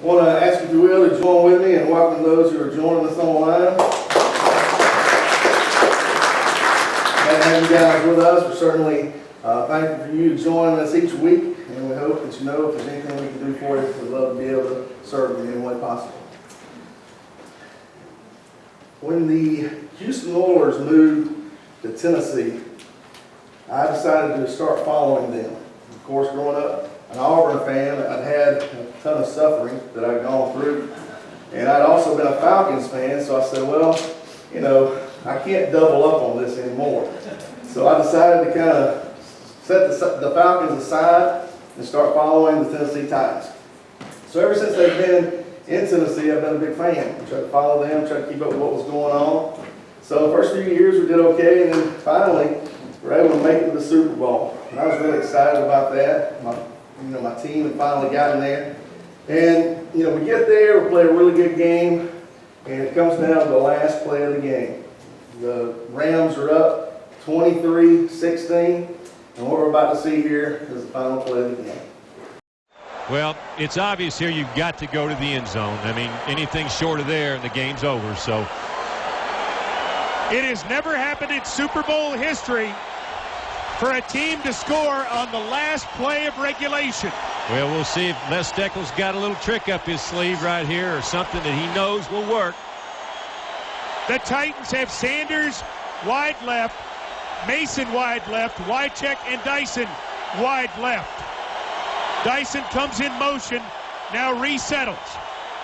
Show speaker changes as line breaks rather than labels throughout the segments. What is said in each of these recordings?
I want to ask you, if you will, to join with me and welcome those who are joining us online. Glad to have you guys with us. We're certainly thankful for you joining us each week, and we hope that you know if there's anything we can do for you, we'd love to be able to serve you in any way possible. When the Houston Oilers moved to Tennessee, I decided to start following them. Of course, growing up an Auburn fan, I'd had a ton of suffering that I'd gone through, and I'd also been a Falcons fan, so I said, well, you know, I can't double up on this anymore. So I decided to kind of set the Falcons aside and start following the Tennessee Titans. So ever since they've been in Tennessee, I've been a big fan. I tried to follow them, tried to keep up with what was going on. So the first few years we did okay, and then finally we were able to make it to the Super Bowl. And I was really excited about that. My team had finally gotten there. And, you know, we get there, we play a really good game, and it comes down to the last play of the game. The Rams are up 23-16, and what we're about to see here is the final play of the game.
Well, it's obvious here you've got to go to the end zone. I mean, anything short of there and the game's over. So
it has never happened in Super Bowl history for a team to score on the last play of regulation.
Well, we'll see if Les Steckel's got a little trick up his sleeve right here or something that he knows will work.
The Titans have Sanders wide left, Mason wide left, Wycheck and Dyson wide left. Dyson comes in motion, now resettles.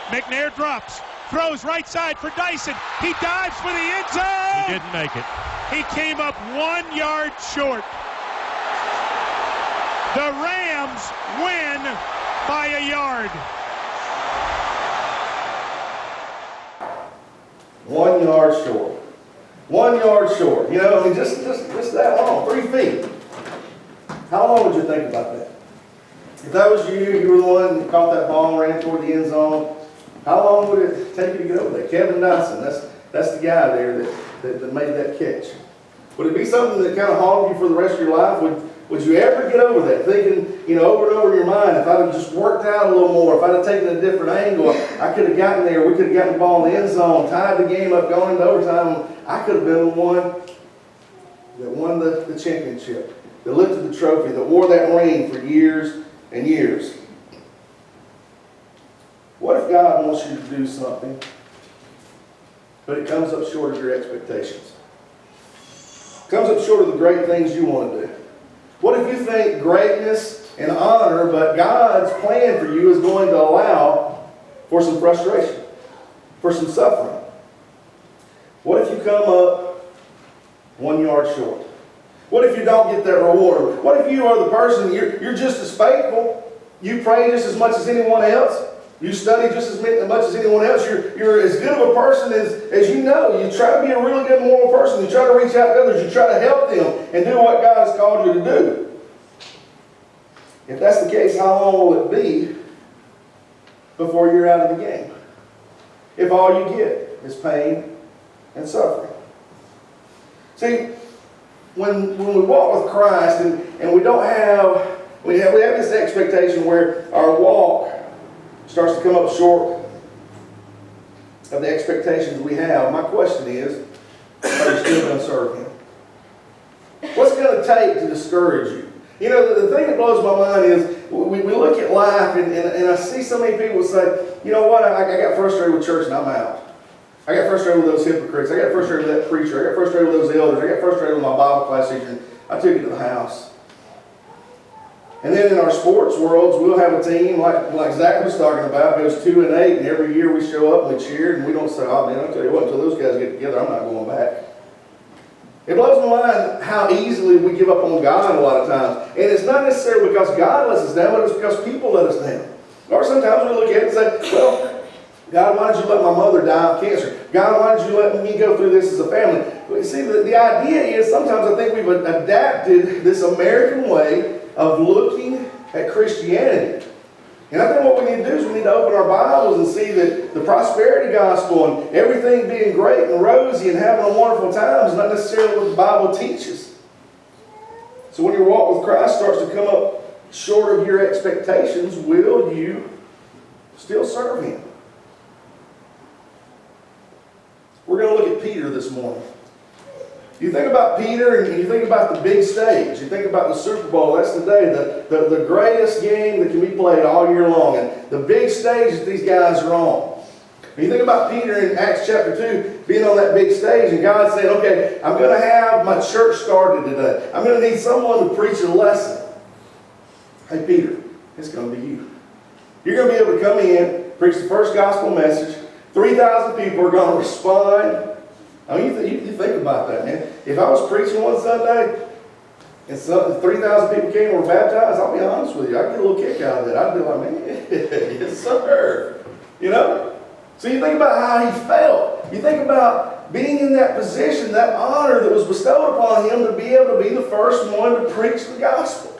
McNair drops, throws right side for Dyson. He dives for the end zone.
He didn't make it.
He came up 1 yard short. The Rams win by a yard.
1 yard short. 1 yard short. You know, I mean, just that long, 3 feet. How long would you think about that? If that was you were the one that caught that ball and ran toward the end zone, how long would it take you to get over there? Kevin Dyson, that's the guy there that made that catch. Would it be something that kind of haunted you for the rest of your life? Would you ever get over that, thinking, you know, over and over in your mind, if I'd have just worked out a little more, if I'd have taken a different angle, I could have gotten there, we could have gotten the ball in the end zone, tied the game up, going into overtime, I could have been the one that won the championship, that lifted the trophy, that wore that ring for years and years. What if God wants you to do something, but it comes up short of your expectations? Comes up short of the great things you want to do? What if you think greatness and honor, but God's plan for you is going to allow for some frustration, for some suffering? What if you come up 1 yard short? What if you don't get that reward? What if you are the person, you're just as faithful, you pray just as much as anyone else, you study just as much as anyone else, you're as good of a person as you know, you try to be a really good moral person, you try to reach out to others, you try to help them and do what God has called you to do. If that's the case, how long will it be before you're out of the game? If all you get is pain and suffering. See, when we walk with Christ and we don't have, we have this expectation where our walk starts to come up short of the expectations we have. My question is, are you still going to serve Him? What's it going to take to discourage you? You know, the thing that blows my mind is we look at life and I see so many people say, you know what, I got frustrated with church and I'm out. I got frustrated with those hypocrites. I got frustrated with that preacher. I got frustrated with those elders. I got frustrated with my Bible class teacher. I took it to the house. And then in our sports worlds, we'll have a team like Zach was talking about, goes 2-8, and every year we show up and we cheer, and we don't say, oh man, I'll tell you what, until those guys get together, I'm not going back. It blows my mind how easily we give up on God a lot of times. And it's not necessarily because God lets us down, but it's because people let us down. Or sometimes we look at it and say, well, God, why did you let my mother die of cancer? God, why did you let me go through this as a family? But you see, the idea is sometimes I think we've adapted this American way of looking at Christianity. And I think what we need to do is we need to open our Bibles and see that the prosperity gospel and everything being great and rosy and having a wonderful time is not necessarily what the Bible teaches. So when your walk with Christ starts to come up short of your expectations, will you Still serve him. We're going to look at Peter this morning. You think about Peter and you think about the big stage. You think about the Super Bowl. That's today, the greatest game that can be played all year long. And the big stage that these guys are on. And you think about Peter in Acts chapter 2 being on that big stage and God saying, okay, I'm going to have my church started today. I'm going to need someone to preach a lesson. Hey, Peter, it's going to be you. You're going to be able to come in, preach the first gospel message. 3,000 people are going to respond. I mean, you think about that, man. If I was preaching one Sunday and 3,000 people came and were baptized, I'll be honest with you, I'd get a little kick out of that. I'd be like, man, yes, sir. You know? So you think about how he felt. You think about being in that position, that honor that was bestowed upon him to be able to be the first one to preach the gospel.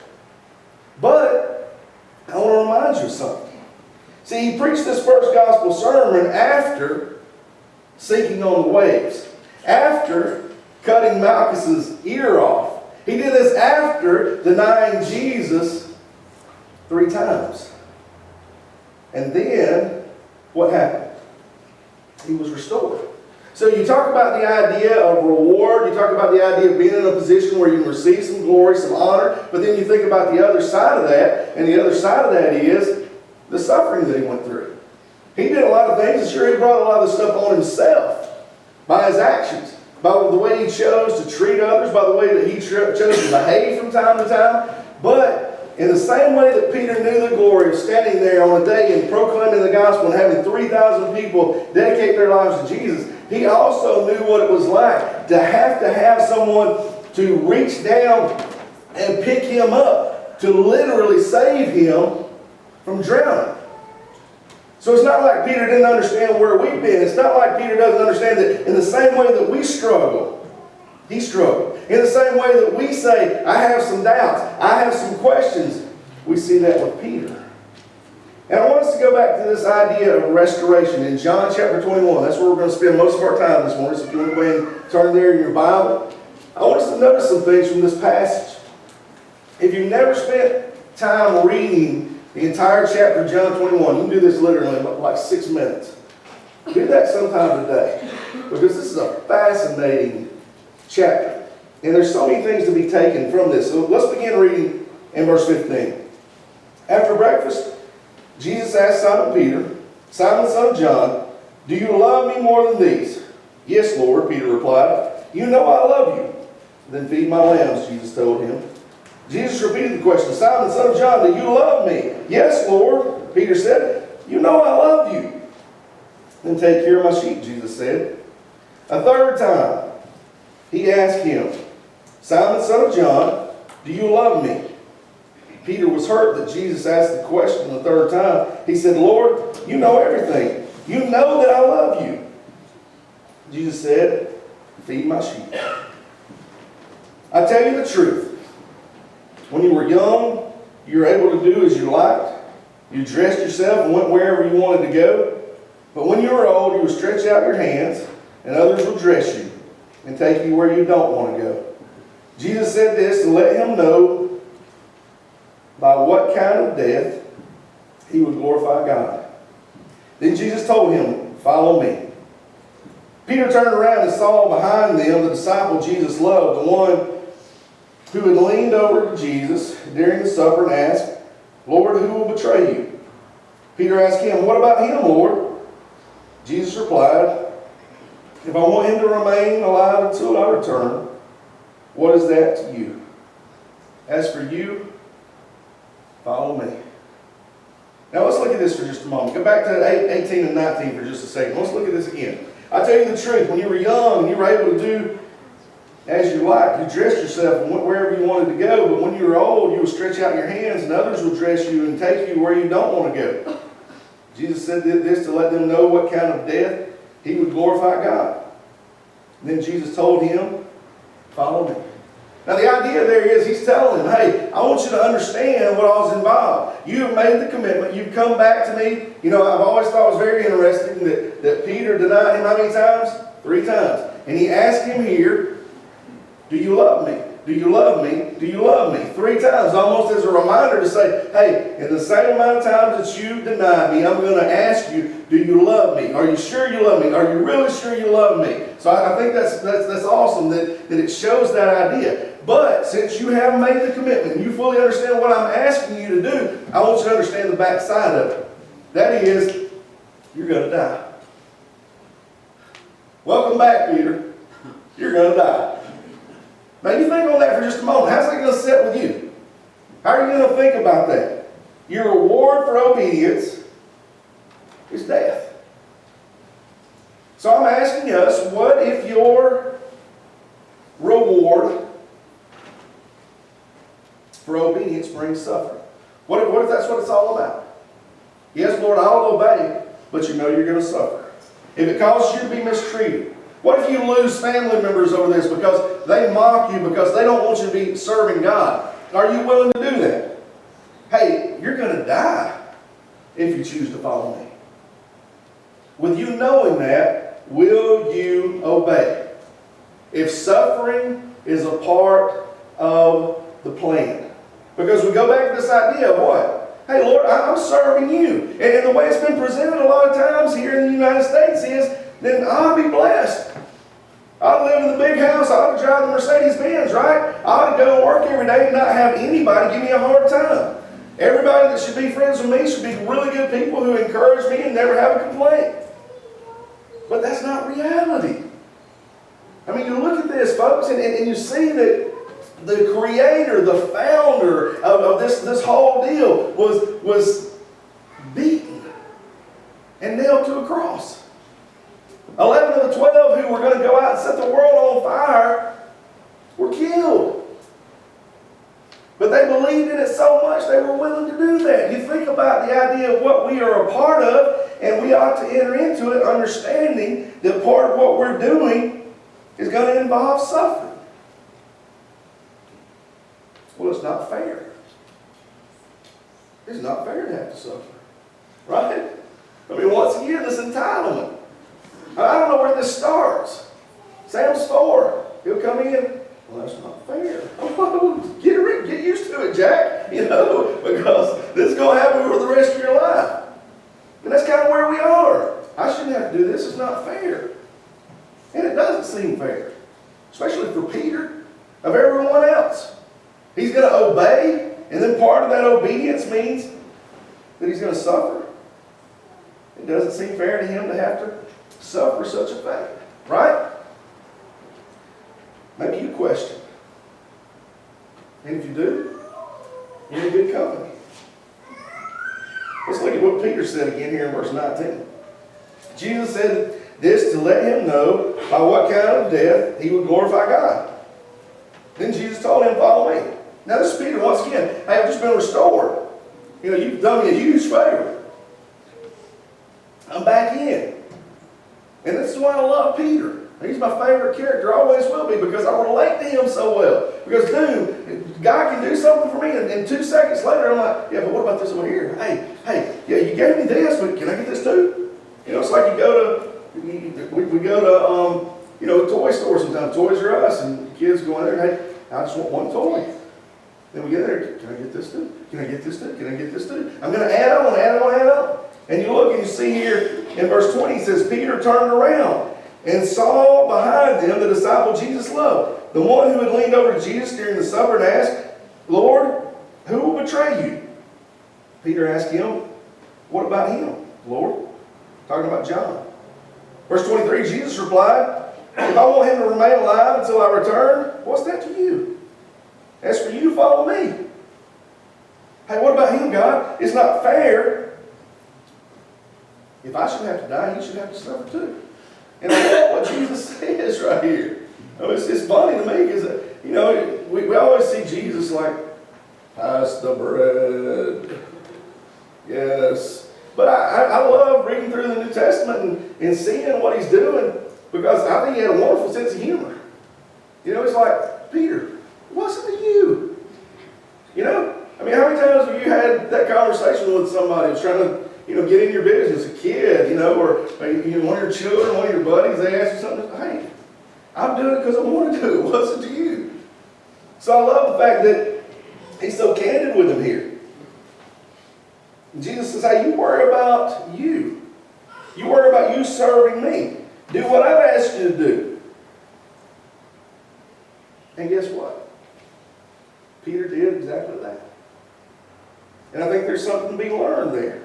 But I want to remind you of something. See, he preached this first gospel sermon after sinking on the waves. After cutting Malchus's ear off. He did this after denying Jesus 3 times. And then, what happened? He was restored. So you talk about the idea of reward, you talk about the idea of being in a position where you can receive some glory, some honor, but then you think about the other side of that, and the other side of that is the suffering that he went through. He did a lot of things, and sure, he brought a lot of stuff on himself by his actions, by the way he chose to treat others, by the way that he chose to behave from time to time. But in the same way that Peter knew the glory of standing there on a day and proclaiming the gospel and having 3,000 people dedicate their lives to Jesus, he also knew what it was like to have someone to reach down and pick him up, to literally save him from drowning. So it's not like Peter didn't understand where we've been. It's not like Peter doesn't understand that in the same way that we struggle, he struggled. In the same way that we say, I have some doubts, I have some questions, we see that with Peter. And I want us to go back to this idea of restoration in John chapter 21. That's where we're going to spend most of our time this morning. So if you want to go ahead and turn there in your Bible. I want us to notice some things from this passage. If you've never spent time reading the entire chapter of John 21, you can do this literally in like 6 minutes. Do that sometime today. Because this is a fascinating chapter. And there's so many things to be taken from this. So let's begin reading in verse 15. After breakfast, Jesus asked Simon Peter, Simon, son of John, do you love me more than these? Yes, Lord, Peter replied. You know I love you. Then feed my lambs, Jesus told him. Jesus repeated the question, Simon, son of John, do you love me? Yes, Lord, Peter said. You know I love you. Then take care of my sheep, Jesus said. A third time, he asked him, Simon, son of John, do you love me? Peter was hurt that Jesus asked the question the third time. He said, Lord, you know everything. You know that I love you. Jesus said, feed my sheep. I tell you the truth. When you were young, you were able to do as you liked. You dressed yourself and went wherever you wanted to go. But when you were old, you would stretch out your hands, and others would dress you and take you where you don't want to go. Jesus said this to let him know by what kind of death he would glorify God. Then Jesus told him, follow me. Peter turned around and saw behind them the disciple Jesus loved, the one who had leaned over to Jesus during the supper and asked, Lord, who will betray you? Peter asked him, what about him, Lord? Jesus replied, if I want him to remain alive until I return, what is that to you? As for you, follow me. Now let's look at this for just a moment. Go back to 18 and 19 for just a second. Let's look at this again. I tell you the truth, when you were young, you were able to do as you liked. You dressed yourself and went wherever you wanted to go, but when you were old, you would stretch out your hands and others would dress you and take you where you don't want to go. Jesus said this to let them know what kind of death he would glorify God. Then Jesus told him, follow me. Now the idea there is he's telling him, hey, I want you to understand what all's involved. You have made the commitment. You've come back to me. You know, I've always thought it was very interesting that Peter denied him how many times? 3 times. And he asked him here, do you love me? Do you love me? Do you love me? 3 times, almost as a reminder to say, hey, in the same amount of times that you deny me, I'm going to ask you, do you love me? Are you sure you love me? Are you really sure you love me? So I think that's awesome that it shows that idea. But since you have made the commitment and you fully understand what I'm asking you to do, I want you to understand the back side of it. That is, you're going to die. Welcome back, Peter. You're going to die. Now you think on that for just a moment. How's that going to sit with you? How are you going to think about that? Your reward for obedience is death. So I'm asking us, what if your reward for obedience brings suffering? What if that's what it's all about? Yes, Lord, I'll obey, but you know you're going to suffer. If it causes you to be mistreated, what if you lose family members over this because they mock you, because they don't want you to be serving God? Are you willing to do that? Hey, you're going to die if you choose to follow me. With you knowing that, will you obey? If suffering is a part of the plan. Because we go back to this idea of what? Hey, Lord, I'm serving you. And the way it's been presented a lot of times here in the United States is, then I'll be blessed. I ought to live in the big house. I ought to drive the Mercedes-Benz, right? I ought to go and work every day and not have anybody give me a hard time. Everybody that should be friends with me should be really good people who encourage me and never have a complaint. But that's not reality. I mean, you look at this, folks, and you see that the creator, the founder of this whole deal was beaten and nailed to a cross. 11 of the 12 who were going to go out and set the world on fire were killed. But they believed in it so much they were willing to do that. You think about the idea of what we are a part of, and we ought to enter into it understanding that part of what we're doing is going to involve suffering. Well, it's not fair. It's not fair to have to suffer. Right? I mean, once again, this entitlement. I don't know where this starts. Sam's 4. He'll come in. Well, that's not fair. Get used to it, Jack. You know, because this is going to happen for the rest of your life. And that's kind of where we are. I shouldn't have to do this. It's not fair. And it doesn't seem fair. Especially for Peter, of everyone else. He's going to obey, and then part of that obedience means that he's going to suffer. It doesn't seem fair to him to have to suffer such a fate. Right? Maybe you question. And if you do, you're in good company. Let's look at what Peter said again here in verse 19. Jesus said this to let him know by what kind of death he would glorify God. Then Jesus told him, follow me. Now this is Peter once again. Hey, I've just been restored. You know, you've done me a huge favor. I'm back in. And this is why I love Peter. He's my favorite character, always will be, because I relate to him so well. Because, dude, God can do something for me, and 2 seconds later, I'm like, yeah, but what about this over here? Hey, yeah, you gave me this, but can I get this too? You know, it's like we go to a toy store sometimes, Toys R Us, and the kids go in there, hey, I just want one toy. Then we get there, can I get this too? Can I get this too? Can I get this too? I'm going to add on. And you look and you see here in verse 20, it says, Peter turned around and saw behind them the disciple Jesus loved, the one who had leaned over to Jesus during the supper and asked, Lord, who will betray you? Peter asked him, what about him, Lord? Talking about John. Verse 23, Jesus replied, if I want him to remain alive until I return, what's that to you? As for you, follow me. Hey, what about him, God? It's not fair. If I should have to die, he should have to suffer too. And I love what Jesus says right here. It's funny to me because, you know, we always see Jesus like, pass the bread. Yes. But I love reading through the New Testament and seeing what he's doing because I think he had a wonderful sense of humor. You know, it's like, Peter, what's it to you? You know? I mean, how many times have you had that conversation with somebody who's trying to, you know, get in your business, a kid, you know, or you know, one of your children, one of your buddies, they ask you something, hey, I'm doing it because I want to do it. What's it to you? So I love the fact that he's so candid with him here. And Jesus says, hey, you worry about you. You worry about you serving me. Do what I've asked you to do. And guess what? Peter did exactly that. And I think there's something to be learned there.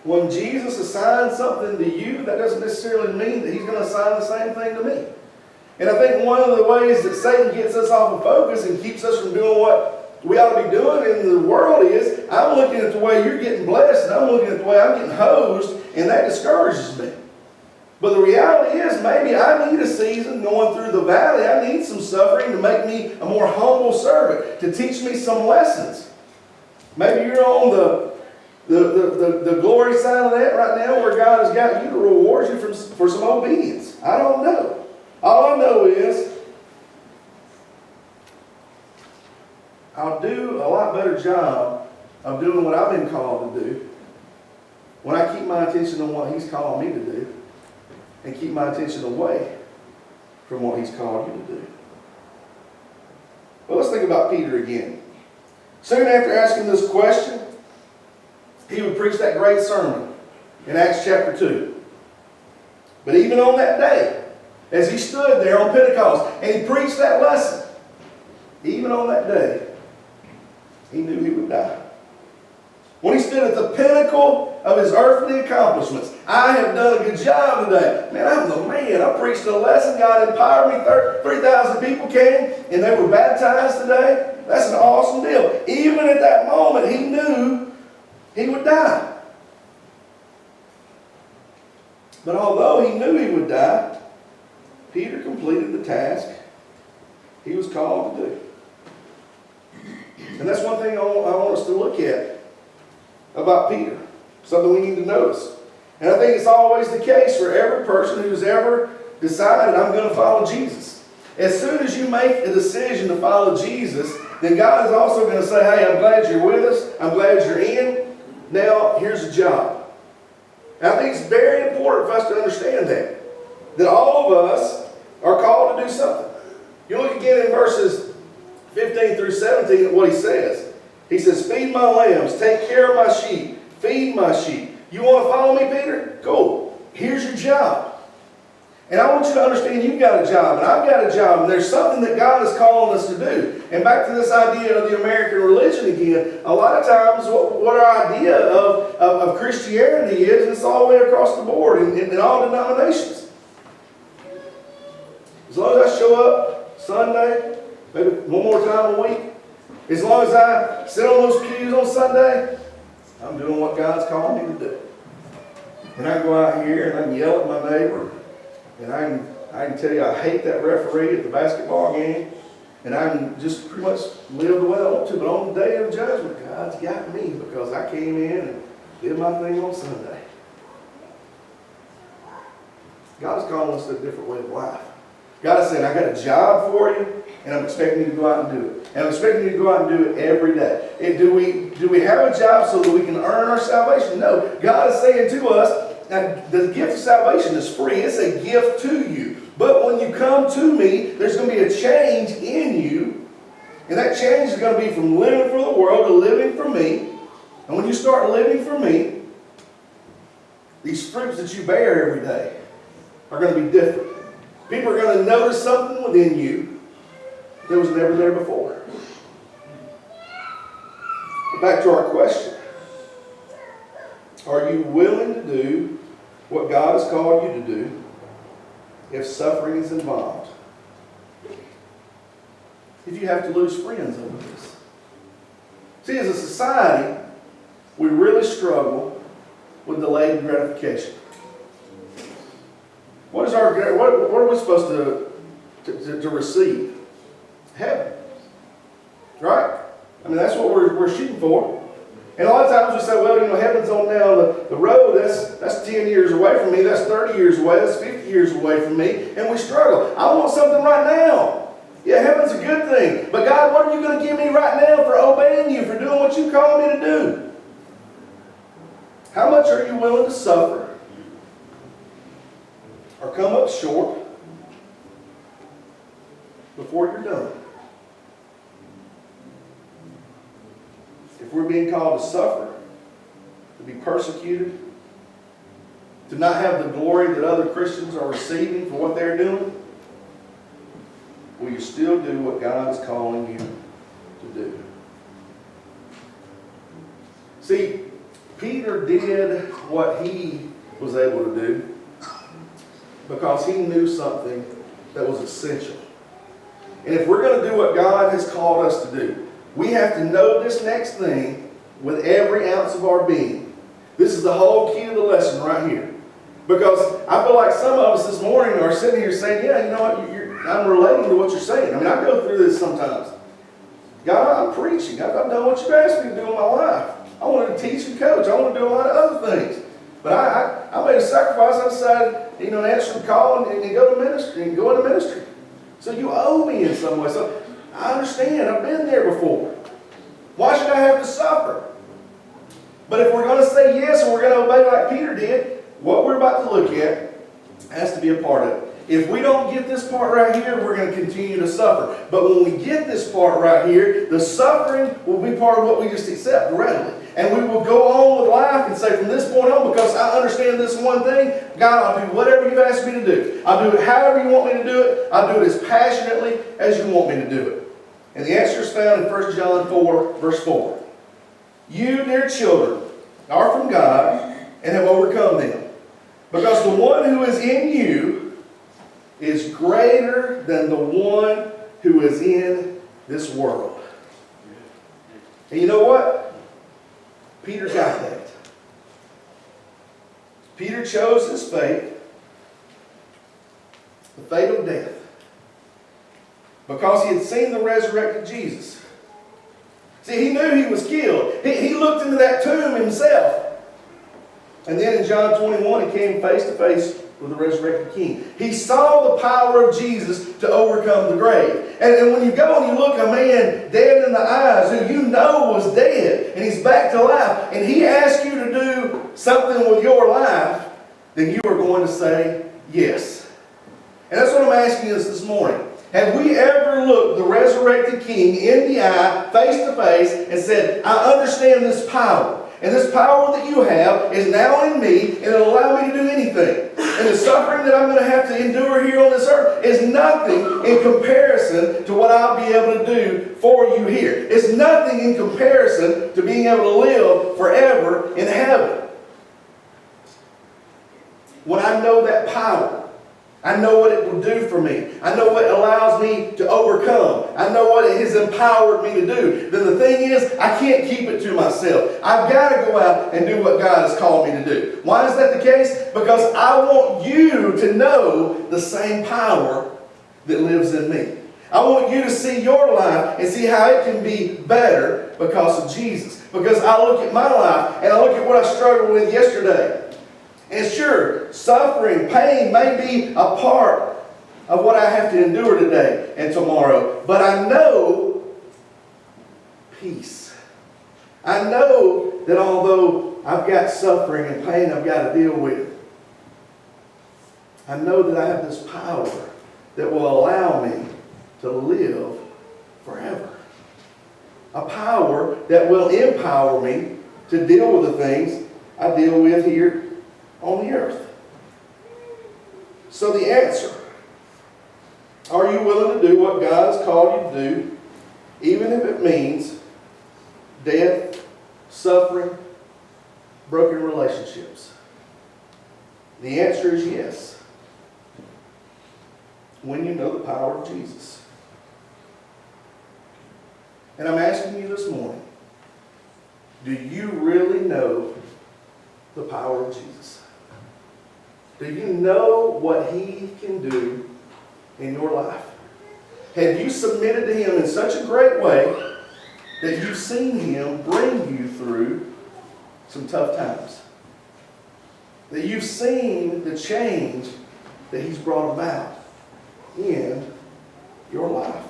When Jesus assigns something to you, that doesn't necessarily mean that he's going to assign the same thing to me. And I think one of the ways that Satan gets us off of focus and keeps us from doing what we ought to be doing in the world is, I'm looking at the way you're getting blessed, and I'm looking at the way I'm getting hosed, and that discourages me. But the reality is, maybe I need a season going through the valley. I need some suffering to make me a more humble servant, to teach me some lessons. Maybe you're on the glory side of that right now, where God has got you to reward you for some obedience. I don't know. All I know is I'll do a lot better job of doing what I've been called to do when I keep my attention on what he's called me to do and keep my attention away from what he's called you to do. Well, let's think about Peter again. Soon after asking this question, he would preach that great sermon in Acts chapter 2. But even on that day, as he stood there on Pentecost and he preached that lesson, even on that day, he knew he would die. When he stood at the pinnacle of his earthly accomplishments, I have done a good job today. Man, I'm the man. I preached a lesson. God empowered me. 3,000 people came and they were baptized today. That's an awesome deal. Even at that moment, he knew he would die. But although he knew he would die, Peter completed the task he was called to do. And that's one thing I want us to look at about Peter. Something we need to notice. And I think it's always the case for every person who's ever decided, I'm going to follow Jesus. As soon as you make a decision to follow Jesus, then God is also going to say, hey, I'm glad you're with us. I'm glad you're in. Now, here's a job. And I think it's very important for us to understand that all of us are called to do something. You look again in verses 15 through 17 at what he says. He says, feed my lambs, take care of my sheep, feed my sheep. You want to follow me, Peter? Cool. Here's your job. And I want you to understand you've got a job, and I've got a job, and there's something that God is calling us to do. And back to this idea of the American religion again, a lot of times what our idea of Christianity is, and it's all the way across the board in all denominations. As long as I show up Sunday, maybe one more time a week, as long as I sit on those pews on Sunday, I'm doing what God's calling me to do. And I can go out here and I can yell at my neighbor, and I can tell you I hate that referee at the basketball game, and I can just pretty much live the way I want to. But on the day of judgment, God's got me because I came in and did my thing on Sunday. God is calling us to a different way of life. God is saying, I got a job for you, and I'm expecting you to go out and do it. And I'm expecting you to go out and do it every day. And do we have a job so that we can earn our salvation? No. God is saying to us, the gift of salvation is free. It's a gift to you. But when you come to me, there's going to be a change in you. And that change is going to be from living for the world to living for me. And when you start living for me, these fruits that you bear every day are going to be different. People are going to notice something within you that was never there before. But back to our question. Are you willing to do what God has called you to do if suffering is involved? If you have to lose friends over this? See, as a society, we really struggle with delayed gratification. What are we supposed to receive? Heaven. Right? I mean, that's what we're shooting for. And a lot of times we say, well, heaven's on down the road. That's 10 years away from me. That's 30 years away. That's 50 years away from me. And we struggle. I want something right now. Yeah, heaven's a good thing. But God, what are you going to give me right now for obeying you, for doing what you call me to do? How much are you willing to suffer or come up short before you're done? if we're being called to suffer, to be persecuted, to not have the glory that other Christians are receiving for what they're doing, will you still do what God is calling you to do? See, Peter did what he was able to do because he knew something that was essential. And if we're going to do what God has called us to do, we have to know this next thing with every ounce of our being. This is the whole key to the lesson right here. Because I feel like some of us this morning are sitting here saying, yeah, you know what, I'm relating to what you're saying. I mean, I go through this sometimes. God, I'm preaching. I've done what you've asked me to do in my life. I wanted to teach and coach. I want to do a lot of other things. But I made a sacrifice. I decided, to answer the call and go to ministry and go into ministry. So you owe me in some way. So I understand. I've been there before. Why should I have to suffer? But if we're going to say yes and we're going to obey like Peter did, what we're about to look at has to be a part of it. If we don't get this part right here, we're going to continue to suffer. But when we get this part right here, the suffering will be part of what we just accept readily. And we will go on with life and say from this point on, because I understand this one thing, God, I'll do whatever you've asked me to do. I'll do it however you want me to do it. I'll do it as passionately as you want me to do it. And the answer is found in 1 John 4, verse 4. You, dear children, are from God and have overcome them. Because the one who is in you is greater than the one who is in this world. And you know what? Peter got that. Peter chose his fate, the fate of death, because he had seen the resurrected Jesus. See, he knew he was killed. He looked into that tomb himself. And then in John 21, he came face to face with the resurrected King. He saw the power of Jesus to overcome the grave. And when you go and you look a man dead in the eyes who you know was dead, and he's back to life, and he asks you to do something with your life, then you are going to say yes. And that's what I'm asking us this morning. Have we ever looked the resurrected King in the eye, face to face, and said, I understand this power. And this power that you have is now in me, and it'll allow me to do anything. And the suffering that I'm going to have to endure here on this earth is nothing in comparison to what I'll be able to do for you here. It's nothing in comparison to being able to live forever in heaven. When I know that power, I know what it will do for me. I know what allows me to overcome. I know what it has empowered me to do. Then the thing is, I can't keep it to myself. I've got to go out and do what God has called me to do. Why is that the case? Because I want you to know the same power that lives in me. I want you to see your life and see how it can be better because of Jesus. Because I look at my life and I look at what I struggled with yesterday. And sure, suffering, pain may be a part of what I have to endure today and tomorrow. But I know peace. I know that although I've got suffering and pain I've got to deal with, I know that I have this power that will allow me to live forever. A power that will empower me to deal with the things I deal with here on the earth. So the answer, are you willing to do what God has called you to do, even if it means death, suffering, broken relationships? The answer is yes. When you know the power of Jesus. And I'm asking you this morning, do you really know the power of Jesus? Do you know what He can do in your life? Have you submitted to Him in such a great way that you've seen Him bring you through some tough times? That you've seen the change that He's brought about in your life?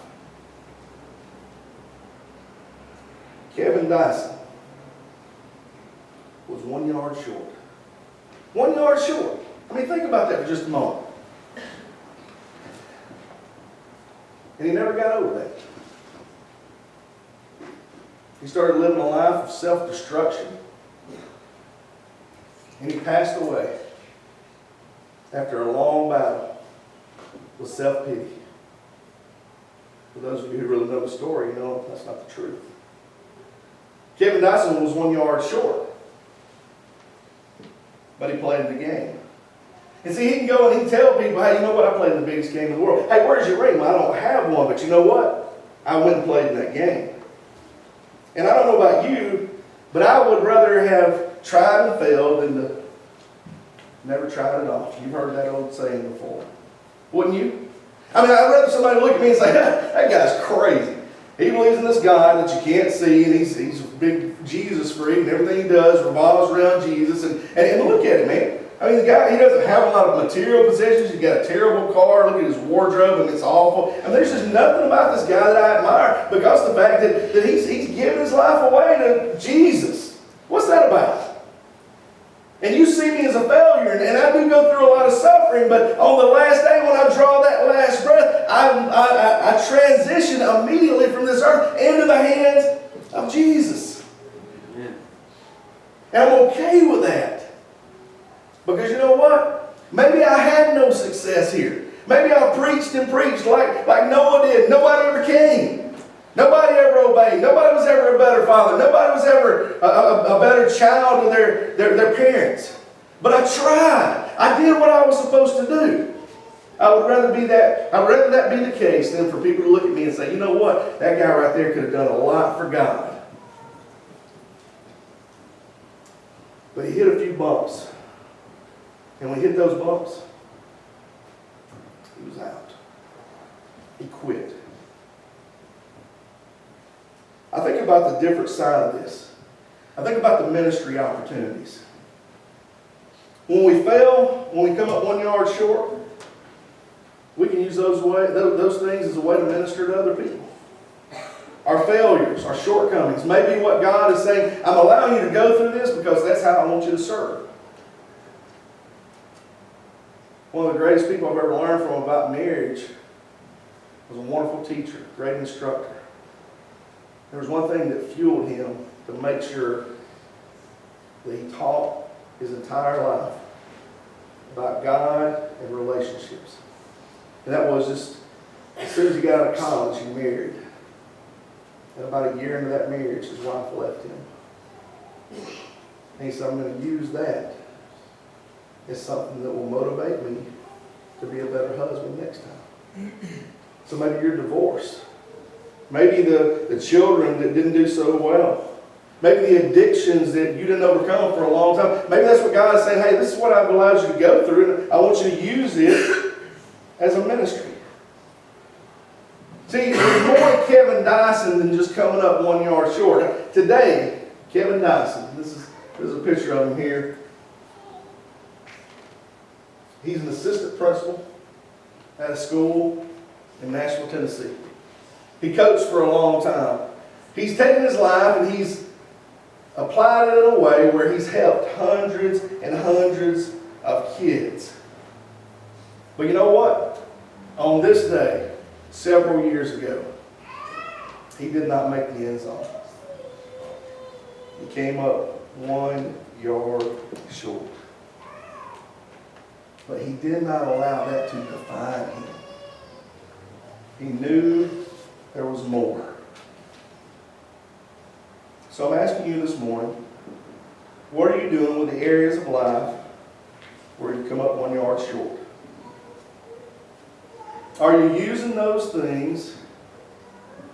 Kevin Dyson was 1 yard short. 1 yard short. I mean, think about that for just a moment. And he never got over that. He started living a life of self-destruction. And he passed away after a long battle with self-pity. For those of you who really know the story, you know that's not the truth. Kevin Dyson was 1 yard short, but he played the game. And see, he can go and he can tell people, hey, you know what, I played in the biggest game in the world. Hey, where's your ring? Well, I don't have one, but you know what? I went and played in that game. And I don't know about you, but I would rather have tried and failed than to never tried at all. You've heard that old saying before. Wouldn't you? I mean, I'd rather somebody look at me and say, that guy's crazy. He believes in this God that you can't see, and he's a big Jesus freak, and everything he does revolves around Jesus. And look at him, man. I mean, the guy, he doesn't have a lot of material possessions. He's got a terrible car. Look at his wardrobe, and it's awful. And there's just nothing about this guy that I admire because of the fact that he's giving his life away to Jesus. What's that about? And you see me as a failure, and I do go through a lot of suffering, but on the last day when I draw that last breath, I transition immediately from this earth into the hands of Jesus. Amen. And I'm okay with that. Because you know what? Maybe I had no success here. Maybe I preached and preached like Noah did. Nobody ever came. Nobody ever obeyed. Nobody was ever a better father. Nobody was ever a better child to their parents. But I tried. I did what I was supposed to do. I would rather that be the case than for people to look at me and say, you know what? That guy right there could have done a lot for God. But he hit a few bumps. And when he hit those bumps, he was out. He quit. I think about the different side of this. I think about the ministry opportunities. When we fail, when we come up 1 yard short, we can use those things as a way to minister to other people. Our failures, our shortcomings, maybe what God is saying, I'm allowing you to go through this because that's how I want you to serve. One of the greatest people I've ever learned from about marriage was a wonderful teacher, great instructor. There was one thing that fueled him to make sure that he taught his entire life about God and relationships. And that was just, as soon as he got out of college, he married. And about a year into that marriage, his wife left him. And he said, I'm going to use that as something that will motivate me to be a better husband next time. So maybe you're divorced. Maybe the children that didn't do so well. Maybe the addictions that you didn't overcome for a long time. Maybe that's what God is saying, hey, this is what I've allowed you to go through, and I want you to use it as a ministry. See, there's more to Kevin Dyson than just coming up 1 yard short. Today, Kevin Dyson, there's a picture of him here. He's an assistant principal at a school in Nashville, Tennessee. He coached for a long time. He's taken his life and he's applied it in a way where he's helped hundreds and hundreds of kids. But you know what? On this day, several years ago, he did not make the end zone. He came up 1 yard short. But he did not allow that to define him. He knew there was more. So I'm asking you this morning, what are you doing with the areas of life where you come up 1 yard short? Are you using those things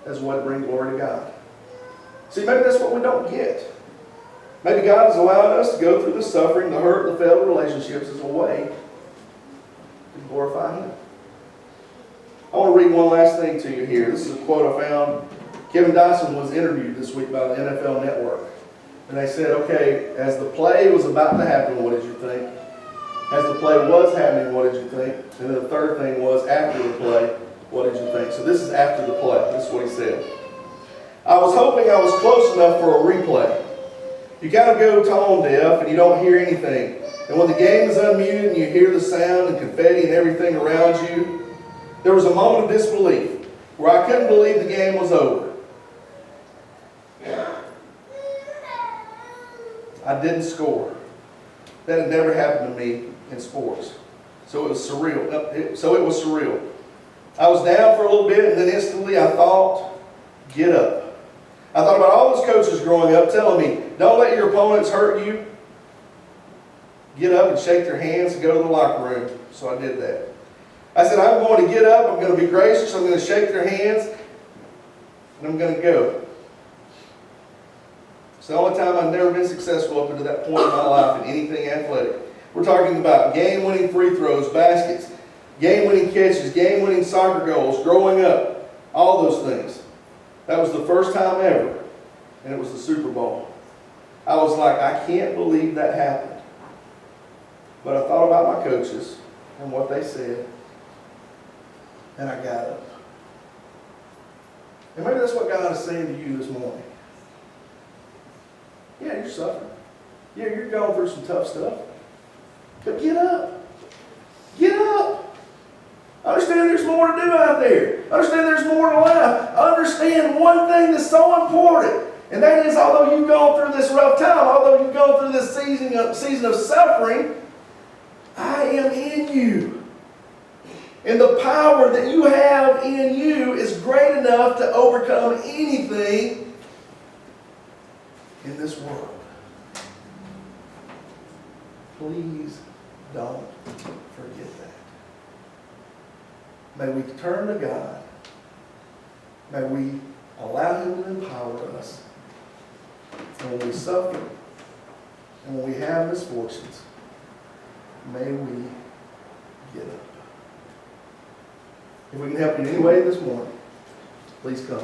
as what bring glory to God? See, maybe that's what we don't get. Maybe God has allowed us to go through the suffering, the hurt, the failed relationships as a way to glorify Him. I want to read one last thing to you here. This is a quote I found. Kevin Dyson was interviewed this week by the NFL Network. And they said, okay, as the play was about to happen, what did you think? As the play was happening, what did you think? And then the third thing was, after the play, what did you think? So this is after the play. This is what he said. I was hoping I was close enough for a replay. You kind of go tone deaf and you don't hear anything. And when the game is unmuted and you hear the sound and confetti and everything around you, there was a moment of disbelief where I couldn't believe the game was over. I didn't score. That had never happened to me in sports. So it was surreal. I was down for a little bit, and then instantly I thought, get up. I thought about all those coaches growing up telling me, don't let your opponents hurt you. Get up and shake their hands and go to the locker room. So I did that. I said, I'm going to get up, I'm going to be gracious, I'm going to shake their hands, and I'm going to go. It's the only time I've never been successful up until that point in my life in anything athletic. We're talking about game-winning free throws, baskets, game-winning catches, game-winning soccer goals, growing up, all those things. That was the first time ever, and it was the Super Bowl. I was like, I can't believe that happened. But I thought about my coaches and what they said, and I got up. And maybe that's what God is saying to you this morning. Yeah, you're suffering. Yeah, you're going through some tough stuff. But get up. Get up. I understand there's more to do out there. I understand there's more to life. I understand one thing that's so important. And that is, although you've gone through this rough time, although you've gone through this season of suffering, I am in you. And the power that you have in you is great enough to overcome anything in this world. Please don't forget that. May we turn to God. May we allow Him to empower us. And when we suffer, and when we have misfortunes, may we get up. If we can help you in any way this morning, please come.